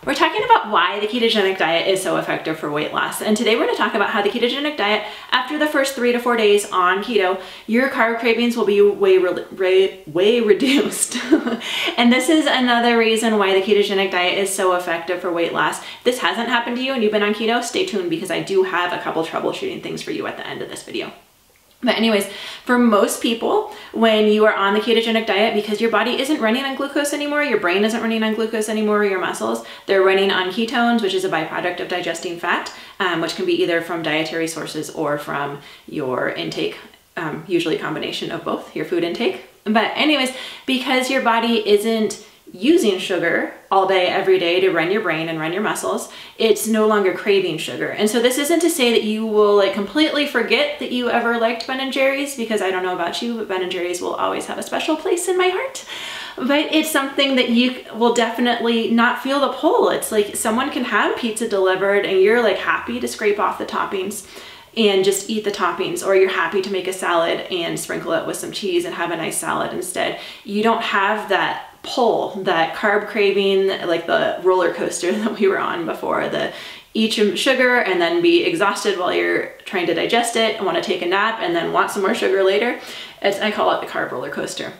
We're talking about why the ketogenic diet is so effective for weight loss. And today we're going to talk about how the ketogenic diet, after the first 3 to 4 days on keto, your carb cravings will be way reduced. And this is another reason why the ketogenic diet is so effective for weight loss. If this hasn't happened to you and you've been on keto, stay tuned because I do have a couple troubleshooting things for you at the end of this video. But anyways, for most people, when you are on the ketogenic diet, because your body isn't running on glucose anymore, your brain isn't running on glucose anymore, your muscles, they're running on ketones, which is a byproduct of digesting fat, which can be either from dietary sources or from your intake, usually a combination of both, your food intake. But anyways, because your body isn't using sugar all day, every day to run your brain and run your muscles, it's no longer craving sugar. And so this isn't to say that you will like completely forget that you ever liked Ben & Jerry's, because I don't know about you, but Ben & Jerry's will always have a special place in my heart. But it's something that you will definitely not feel the pull. It's like someone can have pizza delivered and you're like happy to scrape off the toppings and just eat the toppings, or you're happy to make a salad and sprinkle it with some cheese and have a nice salad instead. You don't have that pull, that carb craving, like the roller coaster that we were on before, the eat sugar and then be exhausted while you're trying to digest it and want to take a nap and then want some more sugar later. I call it the carb roller coaster.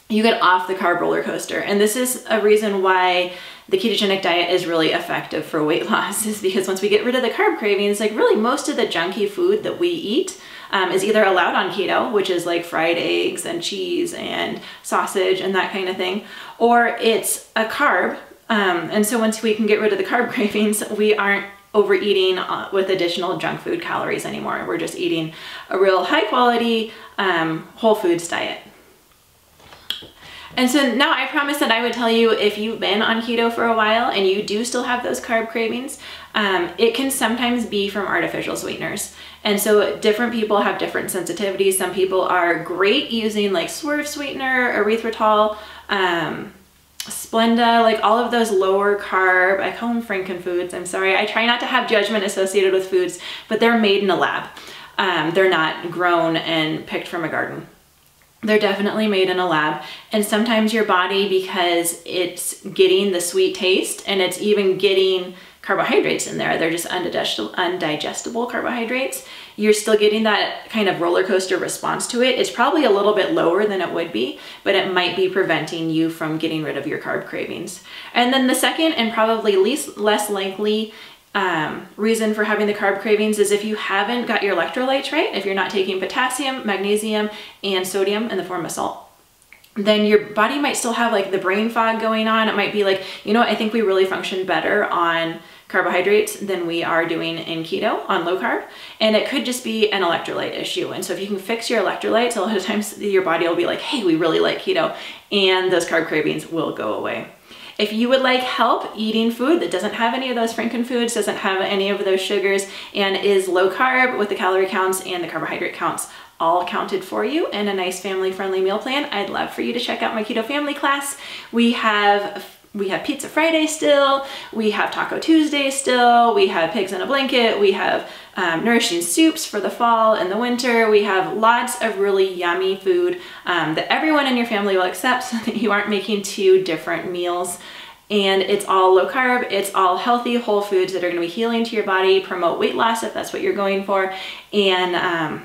You get off the carb roller coaster. And this is a reason why the ketogenic diet is really effective for weight loss, is because once we get rid of the carb cravings, like really most of the junky food that we eat is either allowed on keto, which is like fried eggs and cheese and sausage and that kind of thing, or it's a carb. And so once we can get rid of the carb cravings, we aren't overeating with additional junk food calories anymore. We're just eating a real high quality whole foods diet. And so now I promised that I would tell you, if you've been on keto for a while and you do still have those carb cravings, it can sometimes be from artificial sweeteners. And so different people have different sensitivities. Some people are great using like Swerve sweetener, erythritol, Splenda, like all of those lower carb, I call them frankenfoods, I'm sorry. I try not to have judgment associated with foods, but they're made in a lab. They're not grown and picked from a garden. They're definitely made in a lab. And sometimes your body, because it's getting the sweet taste and it's even getting carbohydrates in there, they're just undigestible carbohydrates, you're still getting that kind of roller coaster response to it. It's probably a little bit lower than it would be, but it might be preventing you from getting rid of your carb cravings. And then the second and probably less likely reason for having the carb cravings is if you haven't got your electrolytes right, if you're not taking potassium, magnesium, and sodium in the form of salt, then your body might still have like the brain fog going on. It might be like, you know, I think we really function better on carbohydrates than we are doing in keto on low carb. And it could just be an electrolyte issue. And so if you can fix your electrolytes, a lot of times your body will be like, hey, we really like keto, and those carb cravings will go away. If you would like help eating food that doesn't have any of those frankenfoods, doesn't have any of those sugars, and is low carb with the calorie counts and the carbohydrate counts all counted for you in a nice family-friendly meal plan, I'd love for you to check out my Keto Family class. We have Pizza Friday still, we have Taco Tuesday still, we have Pigs in a Blanket, we have nourishing soups for the fall and the winter. We have lots of really yummy food that everyone in your family will accept, so that you aren't making 2 different meals. And it's all low carb, it's all healthy whole foods that are gonna be healing to your body, promote weight loss if that's what you're going for, and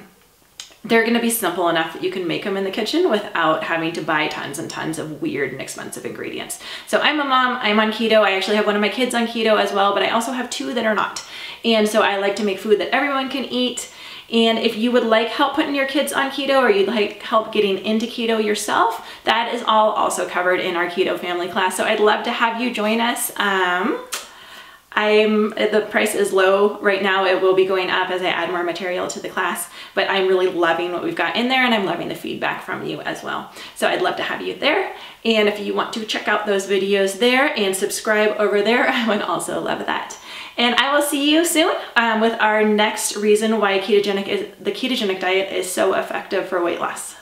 they're gonna be simple enough that you can make them in the kitchen without having to buy tons and tons of weird and expensive ingredients. So I'm a mom, I'm on keto. I actually have one of my kids on keto as well, but I also have 2 that are not. And so I like to make food that everyone can eat. And if you would like help putting your kids on keto, or you'd like help getting into keto yourself, that is all also covered in our Keto Family class. So I'd love to have you join us. The price is low right now. It will be going up as I add more material to the class, but I'm really loving what we've got in there, and I'm loving the feedback from you as well. So I'd love to have you there. And if you want to check out those videos there and subscribe over there, I would also love that. And I will see you soon with our next reason why the ketogenic diet is so effective for weight loss.